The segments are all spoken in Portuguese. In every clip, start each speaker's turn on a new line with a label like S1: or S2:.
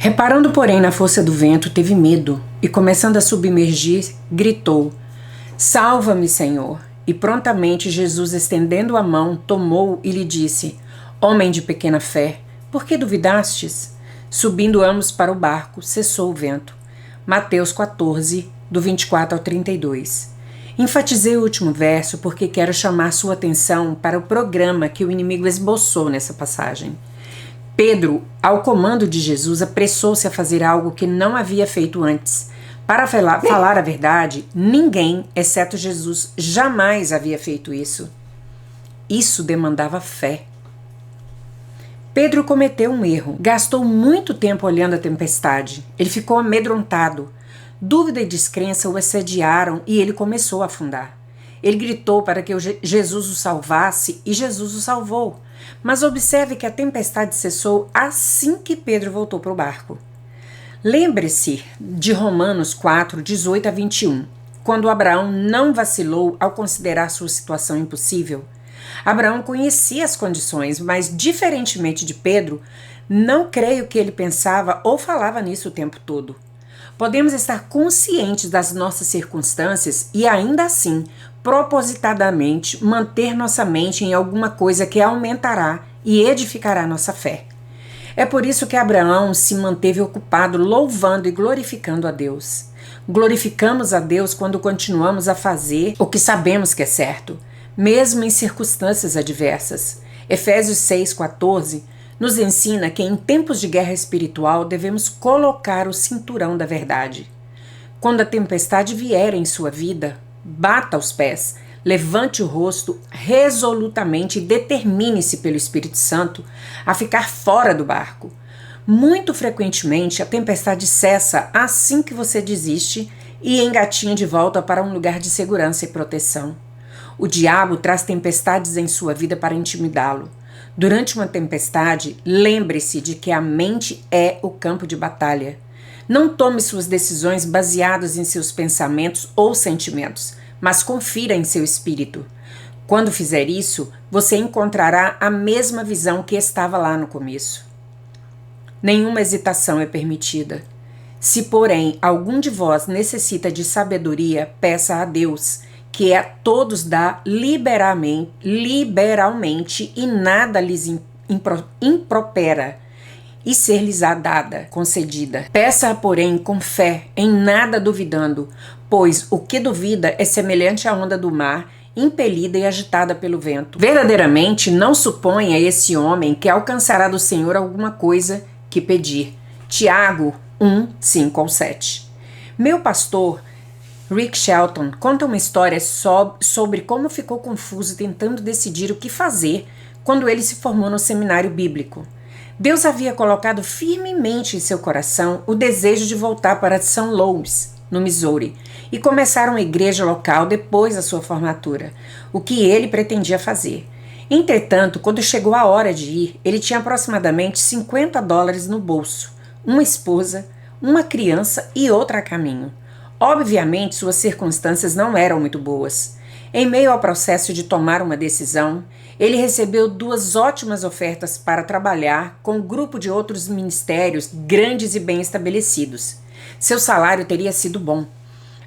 S1: Reparando, porém, na força do vento, teve medo e, começando a submergir, gritou: Salva-me, Senhor! E prontamente Jesus, estendendo a mão, tomou-o e lhe disse: Homem de pequena fé, por que duvidastes? Subindo ambos para o barco, cessou o vento. Mateus 14, do 24 ao 32. Enfatizei o último verso porque quero chamar sua atenção para o programa que o inimigo esboçou nessa passagem. Pedro, ao comando de Jesus, apressou-se a fazer algo que não havia feito antes. Para falar a verdade, ninguém, exceto Jesus, jamais havia feito isso. Isso demandava fé. Pedro cometeu um erro. Gastou muito tempo olhando a tempestade. Ele ficou amedrontado. Dúvida e descrença o assediaram e ele começou a afundar. Ele gritou para que Jesus o salvasse e Jesus o salvou. Mas observe que a tempestade cessou assim que Pedro voltou para o barco. Lembre-se de Romanos 4, 18 a 21, quando Abraão não vacilou ao considerar sua situação impossível. Abraão conhecia as condições, mas, diferentemente de Pedro, não creio que ele pensava ou falava nisso o tempo todo. Podemos estar conscientes das nossas circunstâncias e, ainda assim, propositadamente manter nossa mente em alguma coisa que aumentará e edificará nossa fé. É por isso que Abraão se manteve ocupado louvando e glorificando a Deus. Glorificamos a Deus quando continuamos a fazer o que sabemos que é certo, mesmo em circunstâncias adversas. Efésios 6,14 nos ensina que em tempos de guerra espiritual devemos colocar o cinturão da verdade. Quando a tempestade vier em sua vida, bata os pés, levante o rosto resolutamente e determine-se pelo Espírito Santo a ficar fora do barco. Muito frequentemente a tempestade cessa assim que você desiste e engatinha de volta para um lugar de segurança e proteção. O diabo traz tempestades em sua vida para intimidá-lo. Durante uma tempestade, lembre-se de que a mente é o campo de batalha. Não tome suas decisões baseadas em seus pensamentos ou sentimentos, mas confira em seu espírito. Quando fizer isso, você encontrará a mesma visão que estava lá no começo. Nenhuma hesitação é permitida. Se, porém, algum de vós necessita de sabedoria, peça a Deus, que a todos dá liberalmente e nada lhes impropera, e ser-lhes-á dada, concedida. Peça-a, porém, com fé, em nada duvidando, pois o que duvida é semelhante à onda do mar, impelida e agitada pelo vento. Verdadeiramente, não suponha esse homem que alcançará do Senhor alguma coisa que pedir. Tiago 1, 5 ao 7. Meu pastor, Rick Shelton, conta uma história sobre como ficou confuso tentando decidir o que fazer quando ele se formou no seminário bíblico. Deus havia colocado firmemente em seu coração o desejo de voltar para St. Louis, no Missouri, e começar uma igreja local depois da sua formatura, o que ele pretendia fazer. Entretanto, quando chegou a hora de ir, ele tinha aproximadamente $50 no bolso, uma esposa, uma criança e outra a caminho. Obviamente, suas circunstâncias não eram muito boas. Em meio ao processo de tomar uma decisão, ele recebeu 2 ótimas ofertas para trabalhar com um grupo de outros ministérios grandes e bem estabelecidos. Seu salário teria sido bom.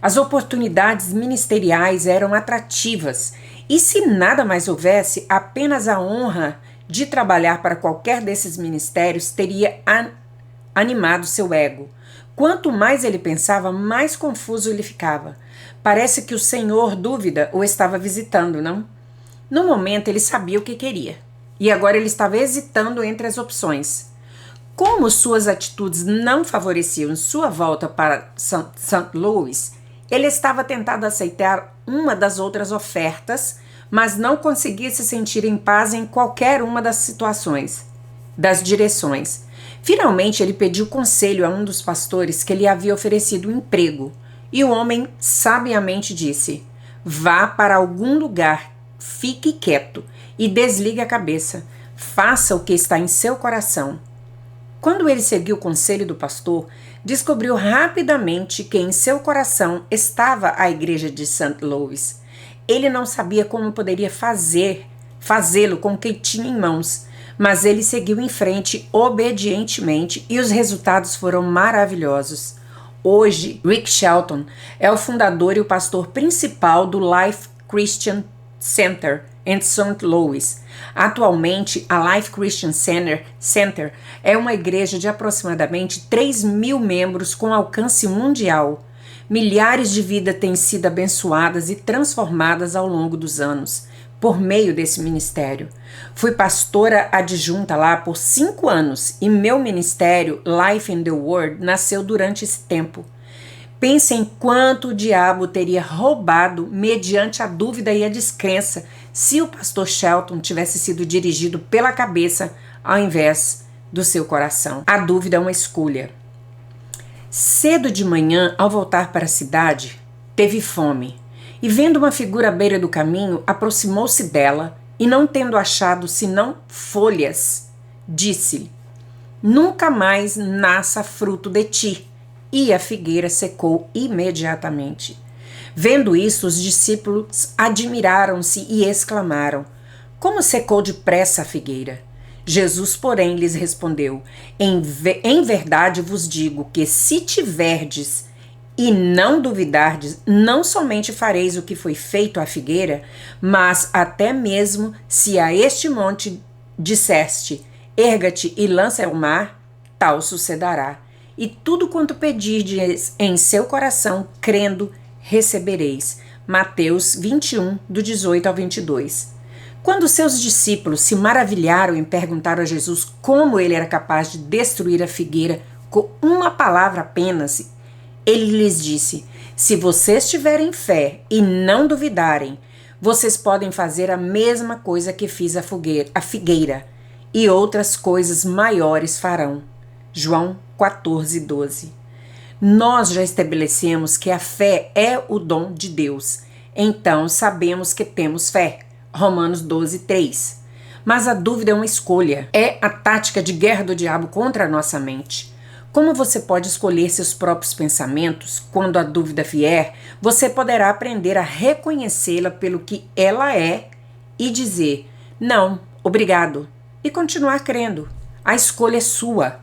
S1: As oportunidades ministeriais eram atrativas e, se nada mais houvesse, apenas a honra de trabalhar para qualquer desses ministérios teria animado seu ego. Quanto mais ele pensava, mais confuso ele ficava. Parece que o Senhor dúvida o estava visitando, não? No momento ele sabia o que queria, e agora ele estava hesitando entre as opções. Como suas atitudes não favoreciam sua volta para St. Louis, ele estava tentado a aceitar uma das outras ofertas, mas não conseguia se sentir em paz em qualquer uma das direções. Finalmente ele pediu conselho a um dos pastores que lhe havia oferecido um emprego, e o homem sabiamente disse: vá para algum lugar, fique quieto e desligue a cabeça, faça o que está em seu coração. Quando ele seguiu o conselho do pastor, descobriu rapidamente que em seu coração estava a igreja de St. Louis. Ele não sabia como poderia fazê-lo com o que tinha em mãos, Mas ele seguiu em frente obedientemente e os resultados foram maravilhosos. Hoje, Rick Shelton é o fundador e o pastor principal do Life Christian Center em St. Louis. Atualmente, a Life Christian Center é uma igreja de aproximadamente 3.000 membros com alcance mundial. Milhares de vidas têm sido abençoadas e transformadas ao longo dos anos por meio desse ministério. Fui pastora adjunta lá por 5 anos e meu ministério, Life in the Word, nasceu durante esse tempo. Pense em quanto o diabo teria roubado mediante a dúvida e a descrença se o pastor Shelton tivesse sido dirigido pela cabeça ao invés do seu coração. A dúvida é uma escolha. Cedo de manhã, ao voltar para a cidade, teve fome e, vendo uma figura à beira do caminho, aproximou-se dela e, não tendo achado senão folhas, disse-lhe: "Nunca mais nasça fruto de ti." E a figueira secou imediatamente. Vendo isso, os discípulos admiraram-se e exclamaram: "Como secou depressa a figueira?" Jesus, porém, lhes respondeu: Em verdade vos digo que se tiverdes e não duvidardes, não somente fareis o que foi feito à figueira, mas até mesmo se a este monte disseste: erga-te e lança ao mar, tal sucederá. E tudo quanto pedirdes em seu coração, crendo, recebereis. Mateus 21, do 18 ao 22. Quando seus discípulos se maravilharam e perguntaram a Jesus como ele era capaz de destruir a figueira com uma palavra apenas, ele lhes disse: se vocês tiverem fé e não duvidarem, vocês podem fazer a mesma coisa que fiz a figueira, e outras coisas maiores farão. João 14, 12. Nós já estabelecemos que a fé é o dom de Deus, então sabemos que temos fé. Romanos 12, 3. Mas a dúvida é uma escolha, é a tática de guerra do diabo contra a nossa mente. Como você pode escolher seus próprios pensamentos, quando a dúvida vier, você poderá aprender a reconhecê-la pelo que ela é e dizer: não, obrigado, e continuar crendo. A escolha é sua.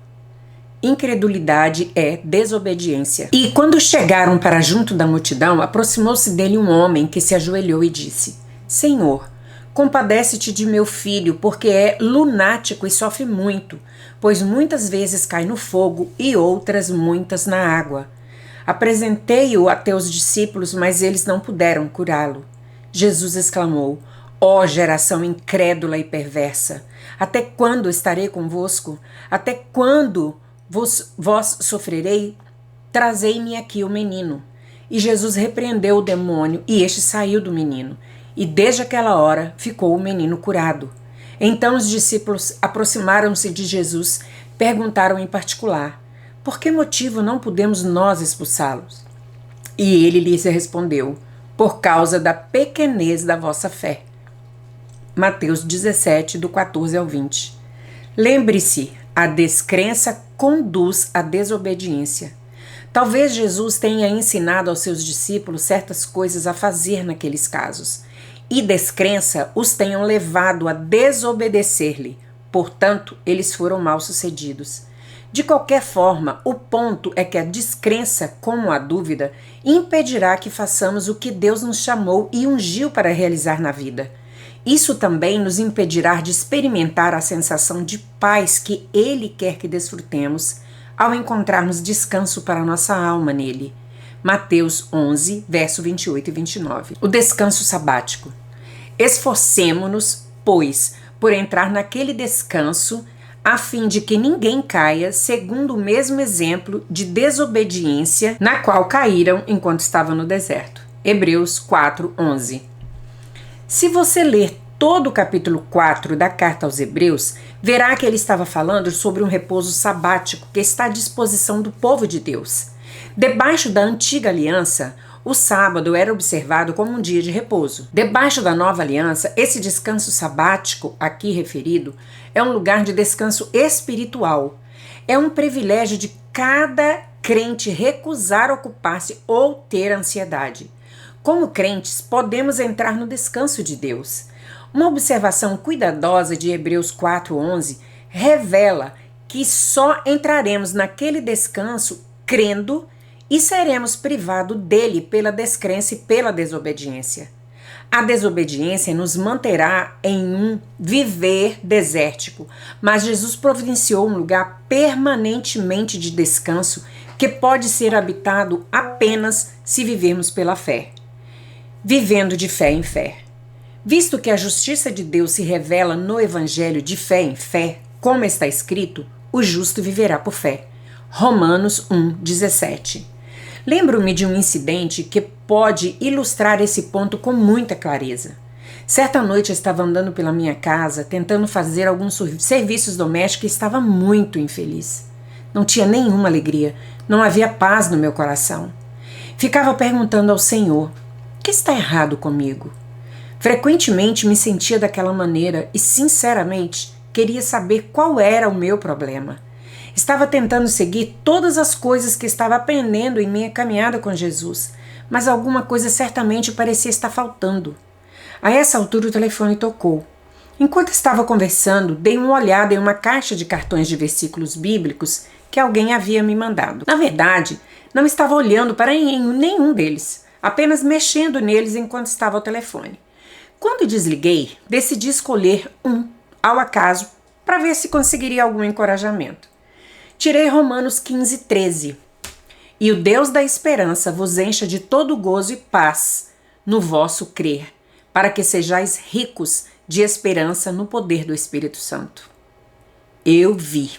S1: Incredulidade é desobediência. E quando chegaram para junto da multidão, aproximou-se dele um homem que se ajoelhou e disse: Senhor, compadece-te de meu filho, porque é lunático e sofre muito, pois muitas vezes cai no fogo e outras muitas na água. Apresentei-o a teus discípulos, mas eles não puderam curá-lo. Jesus exclamou: ó geração incrédula e perversa, até quando estarei convosco? Até quando vós sofrerei? Trazei-me aqui o menino. E Jesus repreendeu o demônio, e este saiu do menino. E desde aquela hora ficou o menino curado. Então os discípulos aproximaram-se de Jesus, perguntaram em particular: por que motivo não podemos nós expulsá-los? E ele lhes respondeu: por causa da pequenez da vossa fé. Mateus 17, do 14 ao 20. Lembre-se, a descrença conduz à desobediência. Talvez Jesus tenha ensinado aos seus discípulos certas coisas a fazer naqueles casos, e descrença os tenham levado a desobedecer-lhe. Portanto, eles foram mal-sucedidos. De qualquer forma, o ponto é que a descrença, como a dúvida, impedirá que façamos o que Deus nos chamou e ungiu para realizar na vida. Isso também nos impedirá de experimentar a sensação de paz que Ele quer que desfrutemos ao encontrarmos descanso para nossa alma nele. Mateus 11, verso 28 e 29. O descanso sabático. Esforcemo-nos, pois, por entrar naquele descanso, a fim de que ninguém caia segundo o mesmo exemplo de desobediência na qual caíram enquanto estavam no deserto. Hebreus 4, 11. Se você ler todo o capítulo 4 da carta aos Hebreus, verá que ele estava falando sobre um repouso sabático que está à disposição do povo de Deus. Debaixo da antiga aliança, o sábado era observado como um dia de repouso. Debaixo da nova aliança, esse descanso sabático aqui referido é um lugar de descanso espiritual. É um privilégio de cada crente recusar ocupar-se ou ter ansiedade. Como crentes, podemos entrar no descanso de Deus. Uma observação cuidadosa de Hebreus 4:11 revela que só entraremos naquele descanso crendo e seremos privados dele pela descrença e pela desobediência. A desobediência nos manterá em um viver desértico, mas Jesus providenciou um lugar permanentemente de descanso que pode ser habitado apenas se vivermos pela fé. Vivendo de fé em fé. Visto que a justiça de Deus se revela no Evangelho de fé em fé, como está escrito, o justo viverá por fé. Romanos 1:17. Lembro-me de um incidente que pode ilustrar esse ponto com muita clareza. Certa noite eu estava andando pela minha casa, tentando fazer alguns serviços domésticos e estava muito infeliz. Não tinha nenhuma alegria, não havia paz no meu coração. Ficava perguntando ao Senhor, o que está errado comigo? Frequentemente me sentia daquela maneira e, sinceramente, queria saber qual era o meu problema. Estava tentando seguir todas as coisas que estava aprendendo em minha caminhada com Jesus, mas alguma coisa certamente parecia estar faltando. A essa altura o telefone tocou. Enquanto estava conversando, dei uma olhada em uma caixa de cartões de versículos bíblicos que alguém havia me mandado. Na verdade, não estava olhando para nenhum deles, apenas mexendo neles enquanto estava ao telefone. Quando desliguei, decidi escolher um ao acaso para ver se conseguiria algum encorajamento. Tirei Romanos 15:13. E o Deus da esperança vos encha de todo gozo e paz no vosso crer, para que sejais ricos de esperança no poder do Espírito Santo. Eu vi.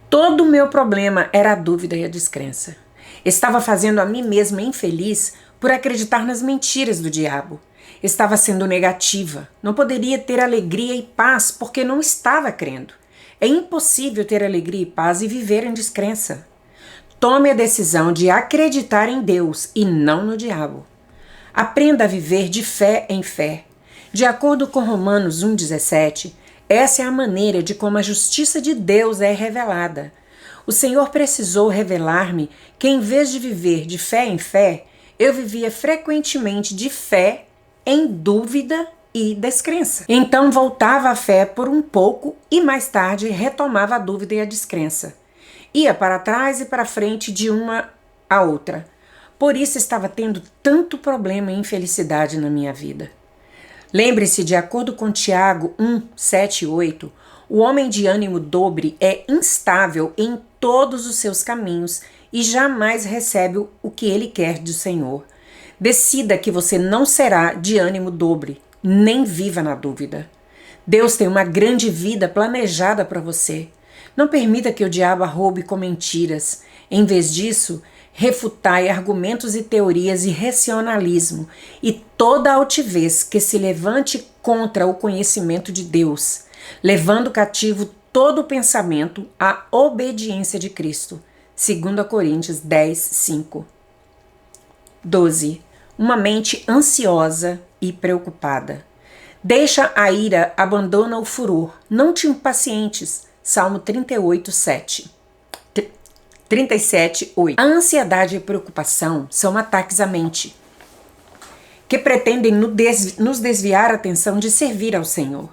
S1: Todo o meu problema era a dúvida e a descrença. Estava fazendo a mim mesma infeliz por acreditar nas mentiras do diabo. Estava sendo negativa. Não poderia ter alegria e paz porque não estava crendo. É impossível ter alegria e paz e viver em descrença. Tome a decisão de acreditar em Deus e não no diabo. Aprenda a viver de fé em fé. De acordo com Romanos 1:17, essa é a maneira de como a justiça de Deus é revelada. O Senhor precisou revelar-me que, em vez de viver de fé em fé, eu vivia frequentemente de fé em dúvida e descrença. Então voltava à fé por um pouco e mais tarde retomava a dúvida e a descrença. Ia para trás e para frente de uma a outra. Por isso estava tendo tanto problema e infelicidade na minha vida. Lembre-se, de acordo com Tiago 1:7 e 8, o homem de ânimo dobre é instável em todos os seus caminhos e jamais recebe o que ele quer do Senhor. Decida que você não será de ânimo dobre, nem viva na dúvida. Deus tem uma grande vida planejada para você. Não permita que o diabo a roube com mentiras. Em vez disso, refutai argumentos e teorias e racionalismo e toda altivez que se levante contra o conhecimento de Deus, levando cativo todo o pensamento à obediência de Cristo. 2 Coríntios 10:5. 12. Uma mente ansiosa e preocupada. Deixa a ira, abandona o furor. Não te impacientes. Salmo 38:7. 37:8. A ansiedade e a preocupação são ataques à mente, que pretendem nos desviar a atenção de servir ao Senhor.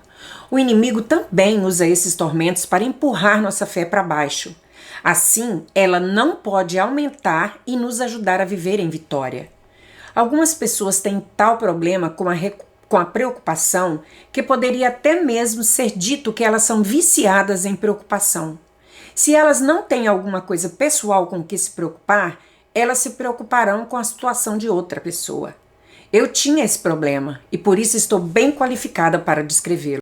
S1: O inimigo também usa esses tormentos para empurrar nossa fé para baixo. Assim, ela não pode aumentar e nos ajudar a viver em vitória. Algumas pessoas têm tal problema com a preocupação que poderia até mesmo ser dito que elas são viciadas em preocupação. Se elas não têm alguma coisa pessoal com que se preocupar, elas se preocuparão com a situação de outra pessoa. Eu tinha esse problema e por isso estou bem qualificada para descrevê-lo.